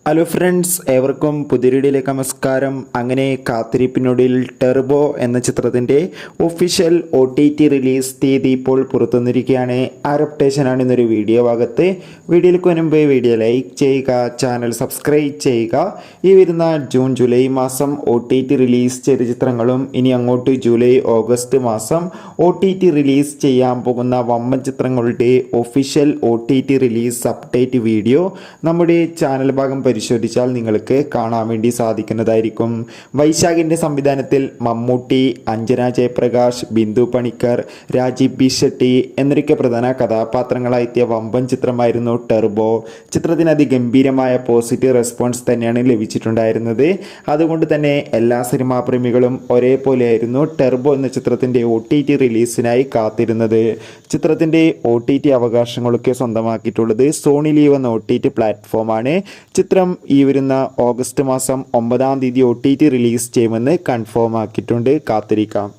Hello friends, ഏവർക്കും പുതിയൊരിടിയിലേക്ക് നമസ്കാരം. അങ്ങനെ കാത്തിരിപ്പിനൊടുവിൽ ടെർബോ എന്ന ചിത്രത്തിൻ്റെ ഒഫീഷ്യൽ OTT റിലീസ് തീയതി ഇപ്പോൾ പുറത്തുവന്നിരിക്കുകയാണ്. ആ അപ്ഡേഷനാണ് ഇന്നൊരു വീഡിയോ ഭാഗത്ത്. വീഡിയോയിലേക്ക് മുൻപ് വീഡിയോ ലൈക്ക് ചെയ്യുക, ചാനൽ സബ്സ്ക്രൈബ് ചെയ്യുക. ഈ വരുന്ന ജൂൺ ജൂലൈ മാസം OTT റിലീസ് ചെയ്ത ചിത്രങ്ങളും ഇനി അങ്ങോട്ട് ജൂലൈ ഓഗസ്റ്റ് മാസം OTT റിലീസ് ചെയ്യാൻ പോകുന്ന വമ്പൻ ചിത്രങ്ങളുടെ official OTT release update video നമ്മുടെ ചാനൽ ഭാഗം പരിശോധിച്ചാൽ നിങ്ങൾക്ക് കാണാൻ വേണ്ടി സാധിക്കുന്നതായിരിക്കും. വൈശാഖിൻ്റെ സംവിധാനത്തിൽ മമ്മൂട്ടി, അഞ്ജന ജയപ്രകാശ്, ബിന്ദു പണിക്കർ, രാജീവ് ബി ഷെട്ടി എന്നൊക്കെ പ്രധാന കഥാപാത്രങ്ങളായെത്തിയ വമ്പൻ ചിത്രമായിരുന്നു ടെർബോ. ചിത്രത്തിന് അതിഗംഭീരമായ പോസിറ്റീവ് റെസ്പോൺസ് തന്നെയാണ് ലഭിച്ചിട്ടുണ്ടായിരുന്നത്. അതുകൊണ്ട് തന്നെ എല്ലാ സിനിമാ പ്രേമികളും ഒരേപോലെയായിരുന്നു ടെർബോ എന്ന ചിത്രത്തിൻ്റെ OTT റിലീസിനായി കാത്തിരുന്നത്. ചിത്രത്തിൻ്റെ OTT അവകാശങ്ങളൊക്കെ സ്വന്തമാക്കിയിട്ടുള്ളത് സോണി ലീവ് എന്ന OTT പ്ലാറ്റ്ഫോമാണ്. ചിത്രം ഈ വരുന്ന ഓഗസ്റ്റ് മാസം 9 OTT റിലീസ് ചെയ്യുമെന്ന് കൺഫേം ആക്കിയിട്ടുണ്ട്. കാത്തിരിക്കാം.